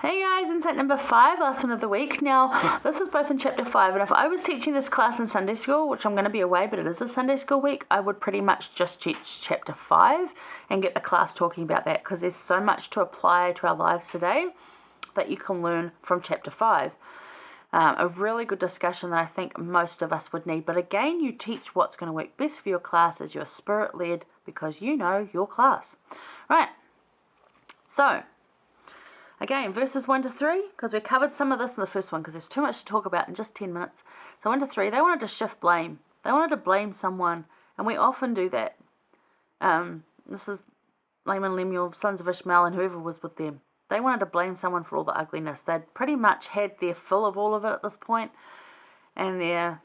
Hey guys, insight number 5, last one of the week. Now, this is both in chapter 5, and if I was teaching this class in Sunday school, which I'm going to be away, but it is a Sunday school week, I would pretty much just teach chapter 5 and get the class talking about that, because there's so much to apply to our lives today that you can learn from chapter 5. A really good discussion that I think most of us would need. But again, you teach what's going to work best for your class as you're spirit-led, because you know your class. Right, so again, verses 1 to 3, because we covered some of this in the first one, because there's too much to talk about in just 10 minutes. So 1 to 3, they wanted to shift blame. They wanted to blame someone, and we often do that. This is Laman, Lemuel, sons of Ishmael, and whoever was with them. They wanted to blame someone for all the ugliness. They'd pretty much had their fill of all of it at this point, and their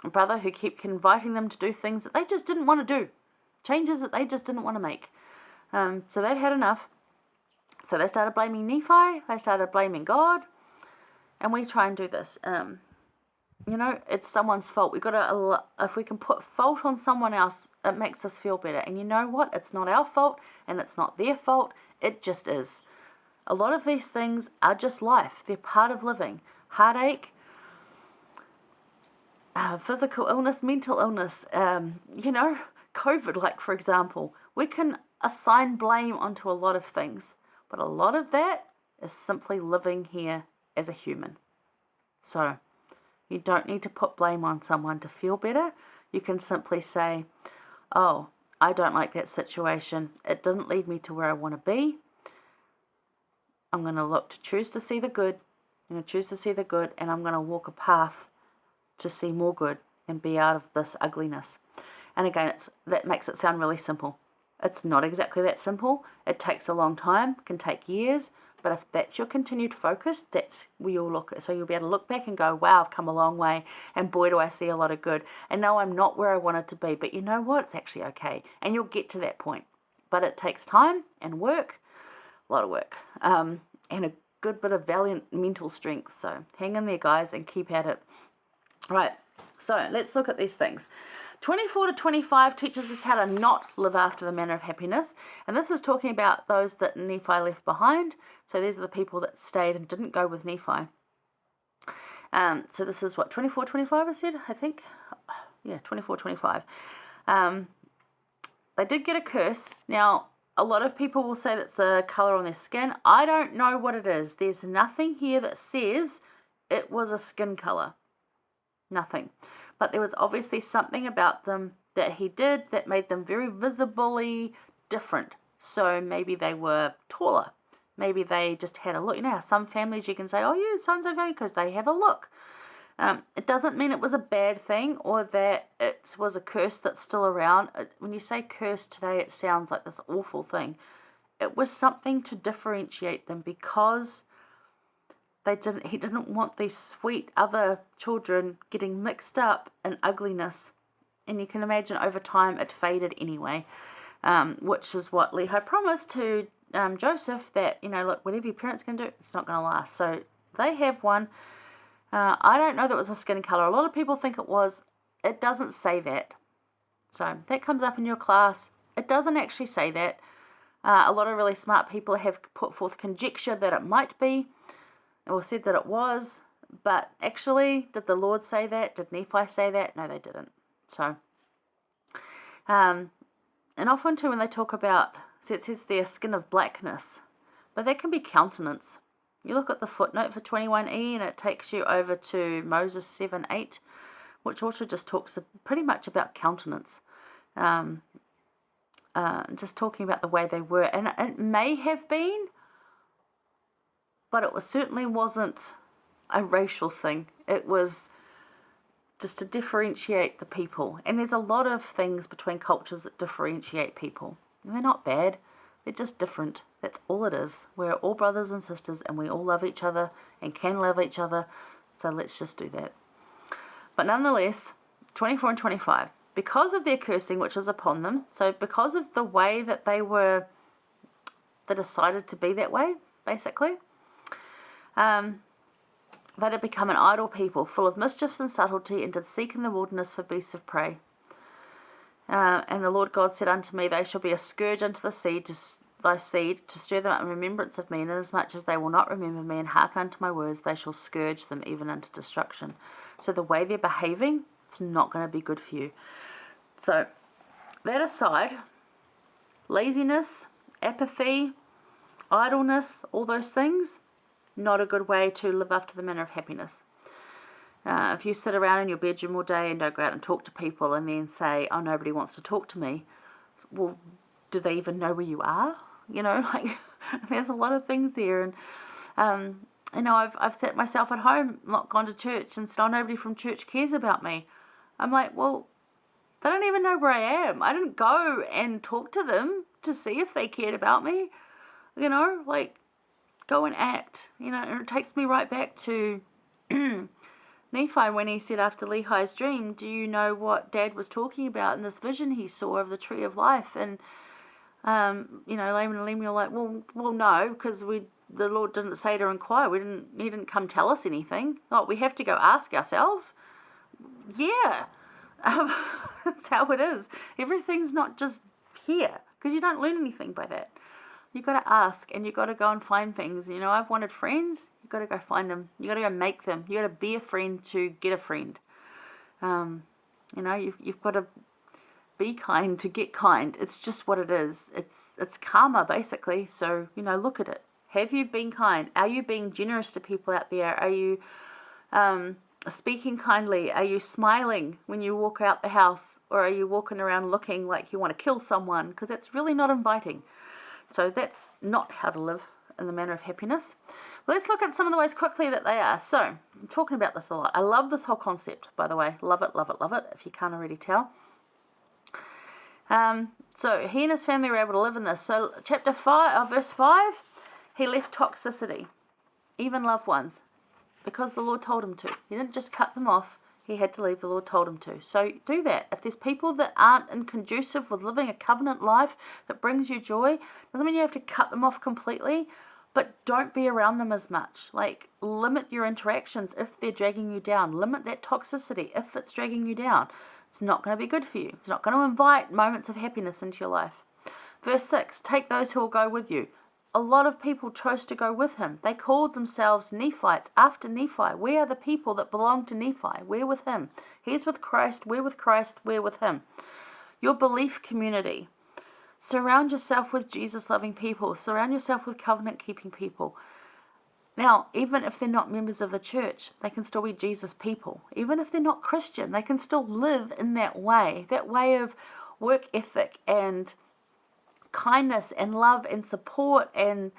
brother who kept inviting them to do things that they just didn't want to do, changes that they just didn't want to make. So they'd had enough. So they started blaming Nephi, they started blaming God, and we try and do this. It's someone's fault. If we can put fault on someone else, it makes us feel better. And you know what? It's not our fault, and it's not their fault. It just is. A lot of these things are just life. They're part of living. Heartache, physical illness, mental illness, COVID, like for example. We can assign blame onto a lot of things. But a lot of that is simply living here as a human. So you don't need to put blame on someone to feel better. You can simply say, oh, I don't like that situation. It didn't lead me to where I want to be. I'm going to choose to see the good. I'm going to choose to see the good, and I'm going to walk a path to see more good and be out of this ugliness. And again, that makes it sound really simple. It's not exactly that simple. It takes a long time, can take years, but if that's your continued focus, that's where you'll look at. So you'll be able to look back and go, wow, I've come a long way, and boy, do I see a lot of good. And no, I'm not where I wanted to be, but you know what? It's actually okay. And you'll get to that point. But it takes time and work, a lot of work, and a good bit of valiant mental strength. So hang in there, guys, and keep at it. Right, so let's look at these things. 24 to 25 teaches us how to not live after the manner of happiness. And this is talking about those that Nephi left behind. So these are the people that stayed and didn't go with Nephi. So this is what, 24, 25 I said, I think? Yeah, 24, 25. They did get a curse. Now, a lot of people will say that's the colour on their skin. I don't know what it is. There's nothing here that says it was a skin colour. Nothing. But there was obviously something about them that he did that made them very visibly different. So maybe they were taller. Maybe they just had a look. You know how some families you can say, oh yeah, so-and-so family, because they have a look. It doesn't mean it was a bad thing or that it was a curse that's still around. When you say curse today, it sounds like this awful thing. It was something to differentiate them because he didn't want these sweet other children getting mixed up in ugliness. And you can imagine over time it faded anyway, which is what Lehi promised to Joseph, that, look, whatever your parents can do, it's not going to last. So they have one. I don't know that it was a skin color. A lot of people think it was. It doesn't say that. So that comes up in your class. It doesn't actually say that. A lot of really smart people have put forth conjecture that it might be, or said that it was, but actually, did the Lord say that? Did Nephi say that? No, they didn't. So, and often too when they talk about, so it says their skin of blackness, but that can be countenance. You look at the footnote for 21e and it takes you over to Moses 7:8, which also just talks pretty much about countenance. Just talking about the way they were. And it may have been, but it certainly wasn't a racial thing. It was just to differentiate the people. And there's a lot of things between cultures that differentiate people. And they're not bad. They're just different. That's all it is. We're all brothers and sisters, and we all love each other and can love each other. So let's just do that. But nonetheless, 24 and 25. Because of their cursing which was upon them, so because of the way that they decided to be that way, basically, they had become an idle people, full of mischiefs and subtlety, and did seek in the wilderness for beasts of prey. And the Lord God said unto me, they shall be a scourge unto the seed, thy seed, to stir them up in remembrance of me, and inasmuch as they will not remember me and hearken unto my words, they shall scourge them even unto destruction. So the way they're behaving, it's not going to be good for you. So that aside, laziness, apathy, idleness, all those things, not a good way to live after the manner of happiness. If you sit around in your bedroom all day and don't go out and talk to people and then say, oh, nobody wants to talk to me, well, do they even know where you are? Like, there's a lot of things there. And, I've sat myself at home, not gone to church, and said, oh, nobody from church cares about me. I'm like, well, they don't even know where I am. I didn't go and talk to them to see if they cared about me. Like, go and act. And it takes me right back to Nephi when he said after Lehi's dream, do you know what Dad was talking about in this vision he saw of the tree of life? And, Laman and Lemuel were like, well, no, because the Lord didn't say to inquire. He didn't come tell us anything. Oh, we have to go ask ourselves. Yeah. That's how it is. Everything's not just here, because you don't learn anything by that. You've got to ask, and you've got to go and find things. I've wanted friends. You've got to go find them. You've got to go make them. You've got to be a friend to get a friend. You've got to be kind to get kind. It's just what it is. It's karma, basically. So, look at it. Have you been kind? Are you being generous to people out there? Are you speaking kindly? Are you smiling when you walk out the house? Or are you walking around looking like you want to kill someone? Because that's really not inviting. So that's not how to live in the manner of happiness. Well, let's look at some of the ways quickly that they are. So, I'm talking about this a lot. I love this whole concept, by the way. Love it, love it, love it, if you can't already tell. So, he and his family were able to live in this. So, verse 5, he left toxicity, even loved ones, because the Lord told him to. He didn't just cut them off. He had to leave. The Lord told him to. So do that. If there's people that aren't conducive with living a covenant life that brings you joy, doesn't mean you have to cut them off completely, but don't be around them as much. Like, limit your interactions if they're dragging you down. Limit that toxicity if it's dragging you down. It's not going to be good for you. It's not going to invite moments of happiness into your life. Verse 6, take those who will go with you. A lot of people chose to go with him. They called themselves Nephites after Nephi. We are the people that belong to Nephi. We're with him. He's with Christ. We're with Christ. We're with him. Your belief community. Surround yourself with Jesus-loving people. Surround yourself with covenant-keeping people. Now, even if they're not members of the church, they can still be Jesus people. Even if they're not Christian, they can still live in that way of work ethic and kindness and love and support and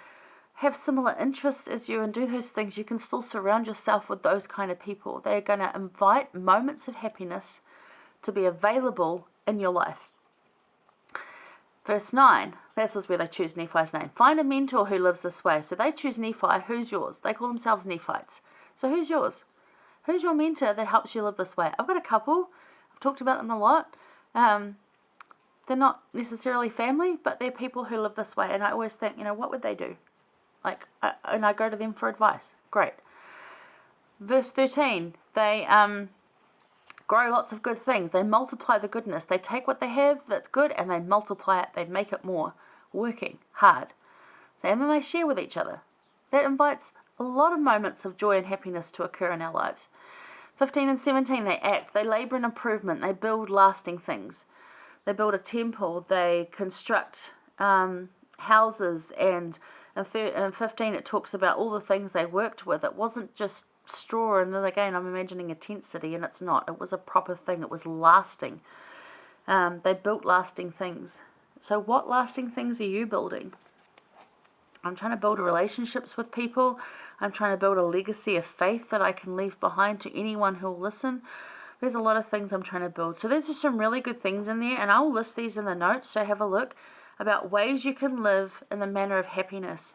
have similar interests as you and do those things. You can still surround yourself with those kind of people. They're going to invite moments of happiness to be available in your life. Verse 9, this is where they choose Nephi's name. Find a mentor who lives this way. So they choose Nephi. Who's yours? They call themselves Nephites. So who's yours? Who's your mentor that helps you live this way? I've got a couple. I've talked about them a lot. They're not necessarily family, but they're people who live this way. And I always think, what would they do? And I go to them for advice. Great. Verse 13, they grow lots of good things. They multiply the goodness. They take what they have that's good and they multiply it. They make it more. Working hard. And then they share with each other. That invites a lot of moments of joy and happiness to occur in our lives. 15 and 17, they act. They labor in improvement. They build lasting things. They build a temple, they construct houses, and in 15 it talks about all the things they worked with. It wasn't just straw, and then again I'm imagining a tent city, and it's not. It was a proper thing. It was lasting. They built lasting things. So what lasting things are you building? I'm trying to build relationships with people. I'm trying to build a legacy of faith that I can leave behind to anyone who will listen. There's a lot of things I'm trying to build. So there's just some really good things in there, and I'll list these in the notes, so have a look about ways you can live in the manner of happiness.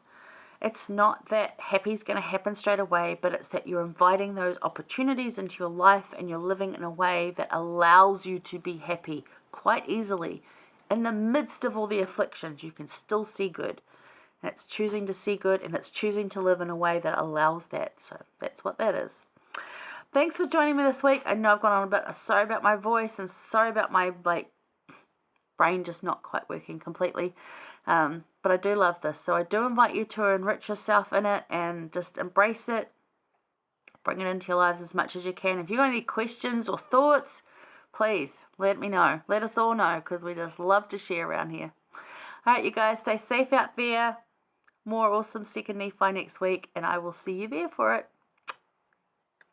It's not that happy is going to happen straight away, but it's that you're inviting those opportunities into your life and you're living in a way that allows you to be happy quite easily. In the midst of all the afflictions, you can still see good. And it's choosing to see good, and it's choosing to live in a way that allows that. So that's what that is. Thanks for joining me this week. I know I've gone on a bit. Sorry about my voice and sorry about my brain just not quite working completely. But I do love this. So I do invite you to enrich yourself in it and just embrace it. Bring it into your lives as much as you can. If you've got any questions or thoughts, please let me know. Let us all know, because we just love to share around here. All right, you guys, stay safe out there. More awesome Second Nephi next week, and I will see you there for it.